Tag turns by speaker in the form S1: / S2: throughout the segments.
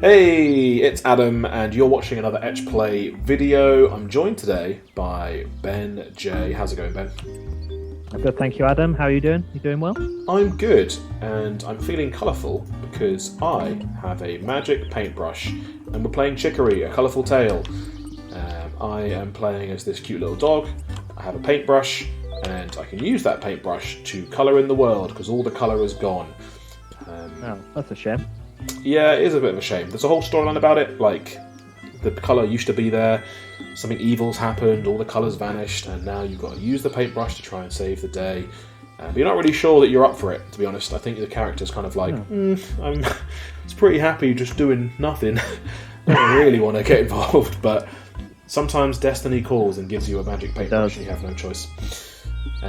S1: Hey, it's Adam, and you're watching another Etch Play video. I'm joined today by Ben J. How's it going, Ben?
S2: I'm good, thank you, Adam. How are you doing? You doing well?
S1: I'm good, and I'm feeling colourful because I have a magic paintbrush, and we're playing Chicory, a colourful tale. I am playing as this cute little dog. I have a paintbrush, and I can use that paintbrush to colour in the world because all the colour is gone.
S2: Oh, that's a shame.
S1: Yeah, it is a bit of a shame. There's a whole storyline about it. Like, the colour used to be there, something evil's happened, all the colours vanished, and now you've got to use the paintbrush to try and save the day. But you're not really sure that you're up for it, to be honest. I think the character's kind of like, I'm it's pretty happy just doing nothing. I don't really want to get involved, but sometimes destiny calls and gives you a magic paintbrush and you have no choice. So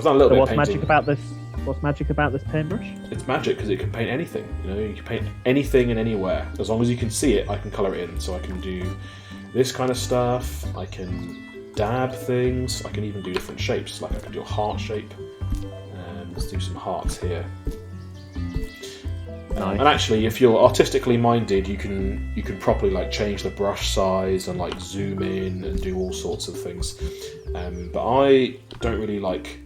S1: I've done a little bit of painting.
S2: What's magic about this paintbrush?
S1: It's magic because it can paint anything. You can paint anything and anywhere. As long as you can see it, I can colour it in. So I can do this kind of stuff. I can dab things. I can even do different shapes. Like I can do a heart shape. Let's do some hearts here.
S2: Nice.
S1: And actually, if you're artistically minded, you can properly like change the brush size and like zoom in and do all sorts of things. But I don't really like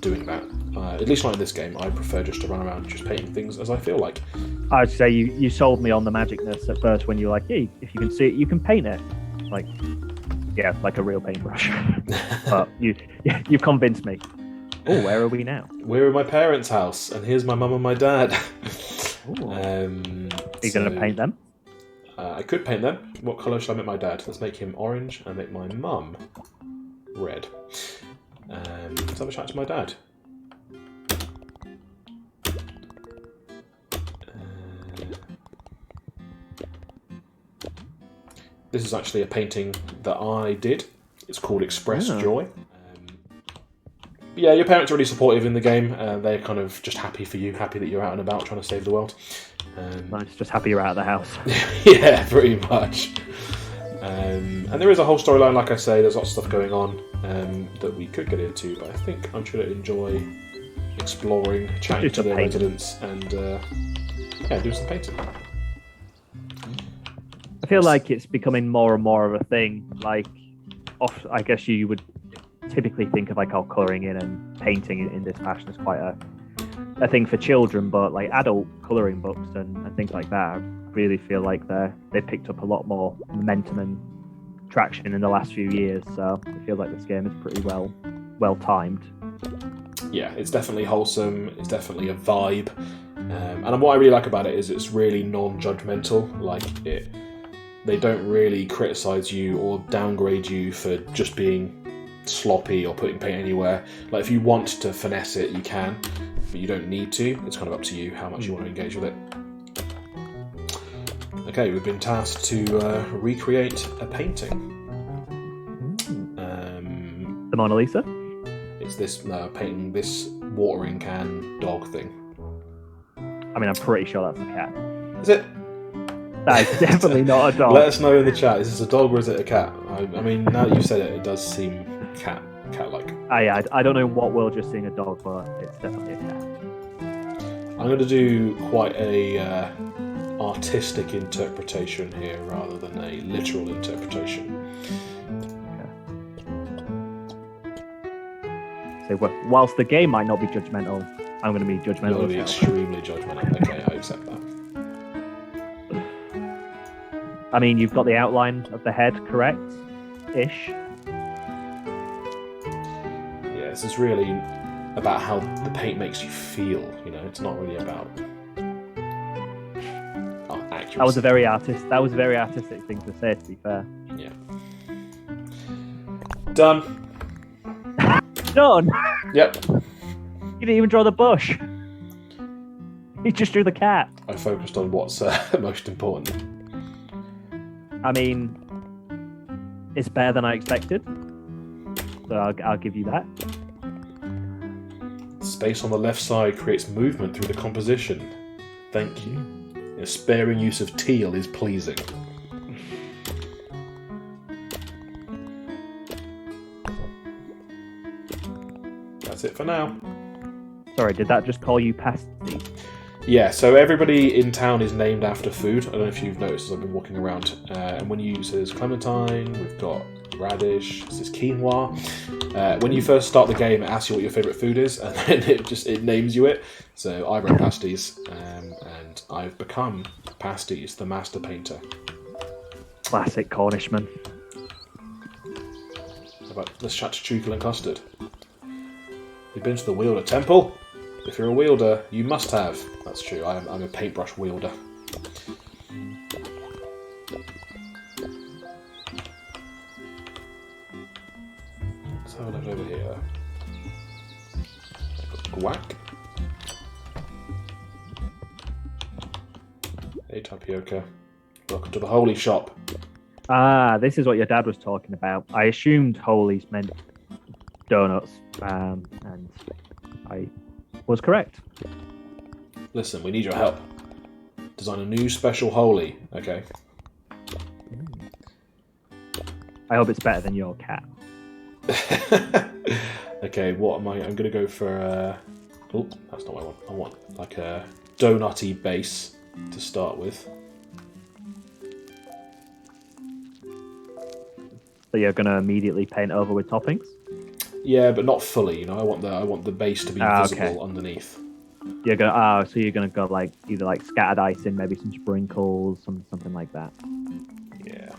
S1: doing that. At least not in this game. I prefer just to run around just painting things as I feel like.
S2: I'd say you sold me on the magicness at first when you were like, hey, if you can see it, you can paint it. Like, yeah, like a real paintbrush. But you've convinced me. Oh, where are we now?
S1: We're in my parents' house, and here's my mum and my dad.
S2: Are you going to paint them?
S1: I could paint them. What colour should I make my dad? Let's make him orange and make my mum red. Let's have a chat to my dad. This is actually a painting that I did. It's called Express Joy. Yeah, your parents are really supportive in the game. They're kind of just happy for you, happy that you're out and about trying to save the world.
S2: Nice, just happy you're out of the house.
S1: Yeah, pretty much. And there is a whole storyline, like I say, there's lots of stuff going on that we could get into, but I think I'm sure to enjoy exploring, chatting to the residents, and do some painting.
S2: I feel like it's becoming more and more of a thing. Like, I guess you would typically think of like colouring in and painting in this fashion is quite a thing for children, but like adult colouring books and things like that, I really feel like they've picked up a lot more momentum and traction in the last few years. So I feel like this game is pretty well timed.
S1: Yeah, it's definitely wholesome. It's definitely a vibe, and what I really like about it is it's really non-judgmental. Like they don't really criticise you or downgrade you for just being sloppy or putting paint anywhere. Like if you want to finesse it, you can, but you don't need to. It's kind of up to you how much you want to engage with it. Okay, we've been tasked to recreate a painting.
S2: The Mona Lisa?
S1: It's this painting this watering can dog thing.
S2: I mean, I'm pretty sure that's a cat.
S1: Is it?
S2: That's definitely not a dog.
S1: Let us know in the chat. Is this a dog or is it a cat? I mean, now that you've said it, it does seem cat-like.
S2: I don't know what world you're seeing a dog, but it's definitely a cat.
S1: I'm going to do quite a artistic interpretation here rather than a literal interpretation.
S2: Okay. So whilst the game might not be judgmental, I'm going to be judgmental.
S1: You're going to be extremely judgmental. Okay, I accept that.
S2: I mean, you've got the outline of the head, correct-ish?
S1: Yeah, this is really about how the paint makes you feel, it's not really about accuracy.
S2: That was a very artistic thing to say, to be fair.
S1: Yeah. Done.
S2: Done?
S1: Yep.
S2: You didn't even draw the bush. You just drew the cat.
S1: I focused on what's most important.
S2: I mean, it's better than I expected, so I'll give you that.
S1: Space on the left side creates movement through the composition. Thank you. A sparing use of teal is pleasing. That's it for now.
S2: Sorry, did that just call you pasty?
S1: Yeah, so everybody in town is named after food. I don't know if you've noticed as I've been walking around. And when you, so there's clementine, we've got radish, this is quinoa. When you first start the game, it asks you what your favourite food is, and then it names you it. So I wrote pasties, and I've become Pasties, the master painter.
S2: Classic Cornishman.
S1: How about let's chat to treacle and custard. You've been to the Wielder Temple? If you're a wielder, you must have. That's true, I'm a paintbrush wielder. Let's have a look over here. Guac. Hey Tapioca. Welcome to the Holy Shop.
S2: Ah, this is what your dad was talking about. I assumed holies meant donuts, and I was correct.
S1: Listen, we need your help. Design a new special holy, okay?
S2: I hope it's better than your cat.
S1: Okay, what am I? I'm gonna go for. Oh, that's not what I want. I want like a donutty base to start with.
S2: So you're going to immediately paint over with toppings?
S1: Yeah, but not fully. You know, I want the base to be visible underneath.
S2: You're gonna so you're gonna go like either like scattered icing, maybe some sprinkles, something like that.
S1: Yeah.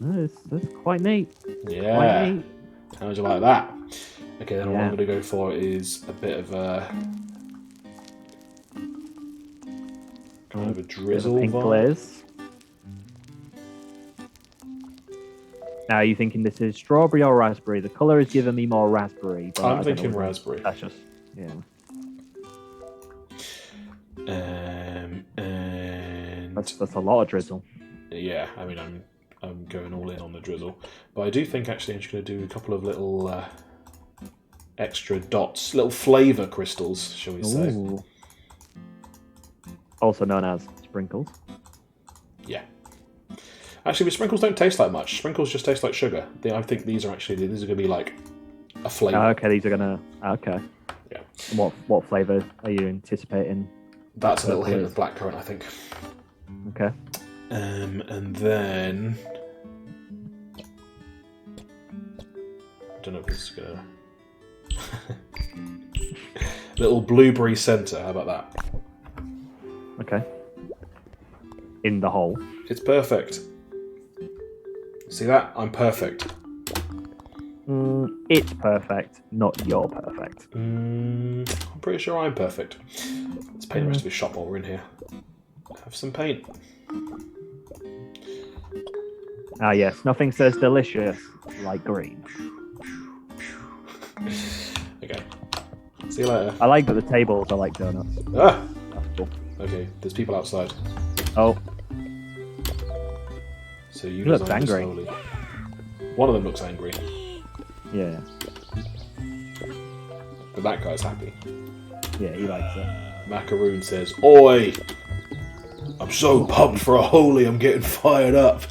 S2: That's quite neat.
S1: Yeah.
S2: Quite neat.
S1: How would you like that? Okay, then what I'm going to go for is a bit of a kind of a drizzle
S2: pink
S1: vibe.
S2: glaze. Now, are you thinking this is strawberry or raspberry? The colour is giving me more raspberry. But
S1: I'm thinking raspberry.
S2: That's just, yeah.
S1: And
S2: That's a lot of drizzle.
S1: yeah, I mean, I'm going all in on the drizzle, but I do think actually I'm just going to do a couple of little extra dots, little flavour crystals, shall we say?
S2: Ooh. Also known as sprinkles.
S1: Yeah. Actually, but sprinkles don't taste like much. Sprinkles just taste like sugar. I think these are going to be like a flavour.
S2: Okay, these are gonna. Okay.
S1: Yeah.
S2: What flavour are you anticipating?
S1: That's a little hint of blackcurrant, I think.
S2: Okay.
S1: And then I don't know if this is gonna little blueberry centre. How about that?
S2: Okay. In the hole.
S1: It's perfect. See that? I'm perfect.
S2: It's perfect, not you're perfect.
S1: I'm pretty sure I'm perfect. Let's paint the rest of his shop while we're in here. Have some paint.
S2: Ah, yes. Nothing says delicious like green.
S1: Okay. See you later.
S2: I like that the tables are like donuts.
S1: Ah!
S2: That's cool.
S1: Okay, there's people outside.
S2: Oh,
S1: So you
S2: He looks
S1: design this
S2: angry.
S1: slowly. One of them looks angry,
S2: yeah.
S1: but that guy's happy.
S2: Yeah, he likes it.
S1: Macaroon says, "Oi! I'm so pumped for a holy, I'm getting fired up."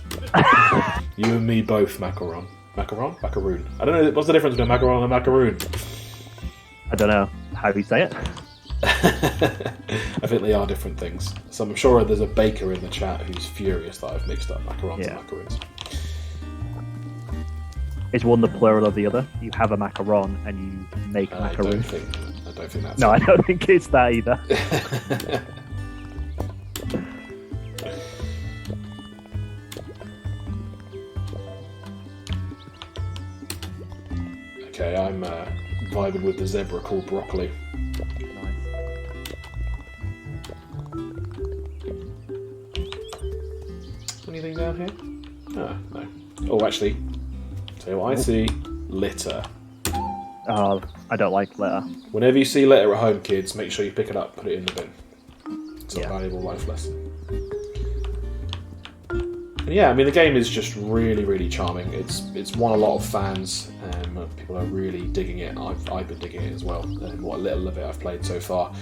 S1: You and me both, Macaron. Macaron? Macaroon. I don't know, what's the difference between Macaron and Macaroon?
S2: I don't know how you say it.
S1: I think they are different things. So I'm sure there's a baker in the chat who's furious that I've mixed up macarons and macaroons.
S2: Is one the plural of the other? You have a macaron and you make a
S1: I
S2: macaroon.
S1: don't think that's
S2: No,
S1: it.
S2: I don't think it's that either.
S1: Okay, I'm vibing with the zebra called Broccoli. Anything down here? Ah, no. Oh, actually, tell you what I see. Litter.
S2: Oh, I don't like litter.
S1: Whenever you see litter at home, kids, make sure you pick it up, put it in the bin. It's a
S2: Yeah.
S1: valuable life lesson. And yeah, I mean, the game is just really, really charming. It's won a lot of fans. People are really digging it. I've been digging it as well. And what little of it I've played so far,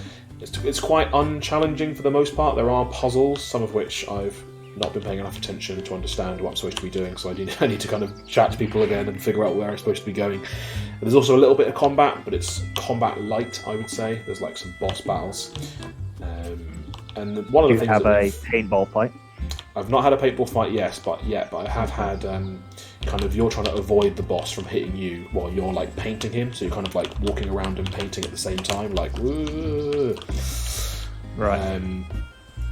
S1: it's quite unchallenging for the most part. There are puzzles, some of which I've not been paying enough attention to understand what I'm supposed to be doing. So I need to kind of chat to people again and figure out where I'm supposed to be going. There's also a little bit of combat, but it's combat light, I would say. There's like some boss battles. And one of the
S2: You
S1: things
S2: have
S1: that
S2: a paintball fight.
S1: I've not had a paintball fight but I have had kind of you're trying to avoid the boss from hitting you while you're like painting him, so you're kind of like walking around and painting at the same time, like woo.
S2: Right.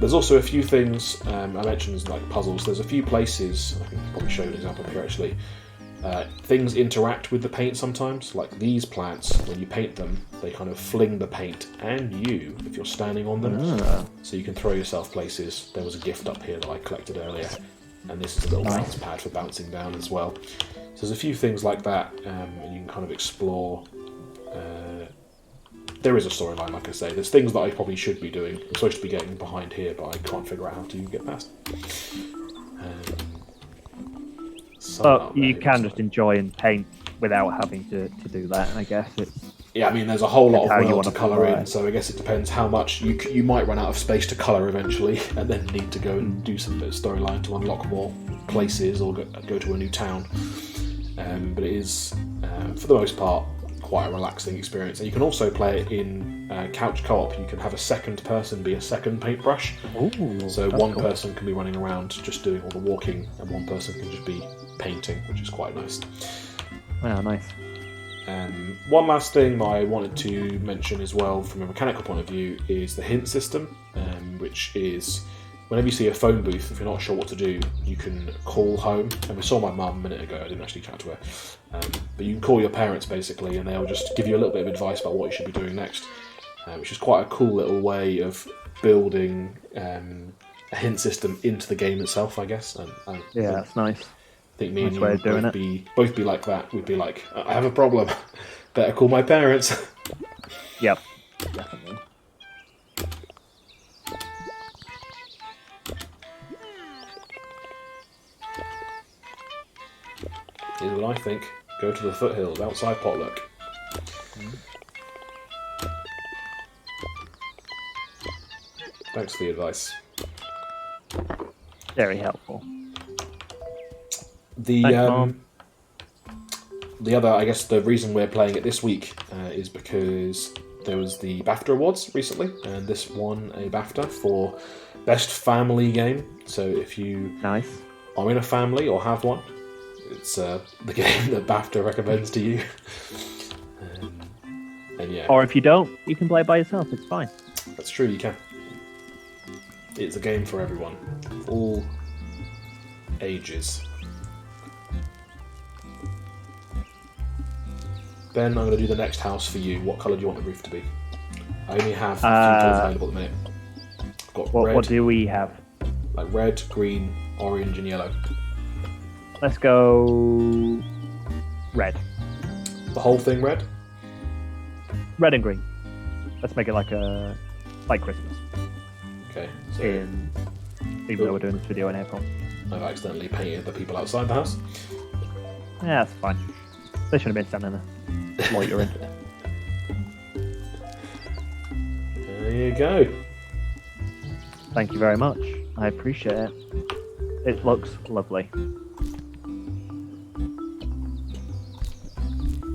S1: There's also a few things I mentioned like puzzles. There's a few places I can probably show you an example here actually. Things interact with the paint sometimes, like these plants. When you paint them, they kind of fling the paint and you if you're standing on them, so you can throw yourself places. There was a gift up here that I collected earlier, and this is a little bounce pad for bouncing down as well. So there's a few things like that, and you can kind of explore. There is a storyline, like I say. There's things that I probably should be doing. I'm supposed to be getting behind here, but I can't figure out how to get past.
S2: But you can just enjoy and paint without having to do that, and I guess it's...
S1: Yeah, I mean, there's a whole lot of
S2: you
S1: world
S2: want
S1: to colour in, so I guess it depends how much... You might run out of space to colour eventually, and then need to go and do some bit of storyline to unlock more places or go to a new town. But it is, for the most part, quite a relaxing experience. And you can also play it in couch co-op. You can have a second person be a second paintbrush.
S2: Ooh,
S1: so one person can be running around just doing all the walking, and one person can just be painting, which is quite nice.
S2: Wow, nice.
S1: One last thing that I wanted to mention as well from a mechanical point of view is the hint system, which is whenever you see a phone booth, if you're not sure what to do, you can call home. And we saw my mum a minute ago, I didn't actually chat to her. But you can call your parents basically, and they'll just give you a little bit of advice about what you should be doing next, which is quite a cool little way of building a hint system into the game itself, I guess.
S2: Yeah, that's nice.
S1: I think me and you would both be like that. We'd be like, I have a problem, better call my parents.
S2: Yep, definitely.
S1: Here's what I think. Go to the foothills outside Potluck. Thanks for the advice.
S2: Very helpful.
S1: The other, I guess, the reason we're playing it this week is because there was the BAFTA Awards recently, and this won a BAFTA for Best Family Game. So if you are in a family or have one, it's the game that BAFTA recommends to you. And yeah.
S2: Or if you don't, you can play it by yourself. It's fine.
S1: That's true, you can. It's a game for everyone, all ages. Ben, I'm going to do the next house for you. What colour do you want the roof to be? I only have a few colours available at the minute. I've got red.
S2: What do we have?
S1: Like red, green, orange, and yellow.
S2: Let's go red.
S1: The whole thing red?
S2: Red and green. Let's make it like Christmas.
S1: Okay. So
S2: Even though we're doing this video in April.
S1: I've accidentally painted the people outside the house.
S2: Yeah, that's fine. They should have been standing there. Loitering.
S1: There you go.
S2: Thank you very much. I appreciate it. It looks lovely.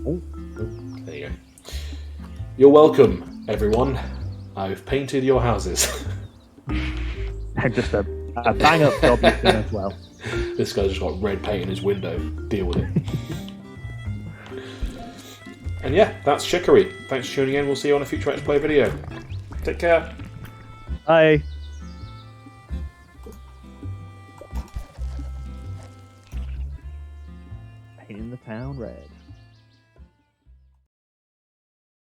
S1: Oh, there you go. You're welcome, everyone. I've painted your houses.
S2: Just a bang-up job you've done as well.
S1: This guy's just got red paint in his window. Deal with it. And yeah, that's Chicory. Thanks for tuning in. We'll see you on a future Let's Play video. Take care.
S2: Bye. Painting the town red.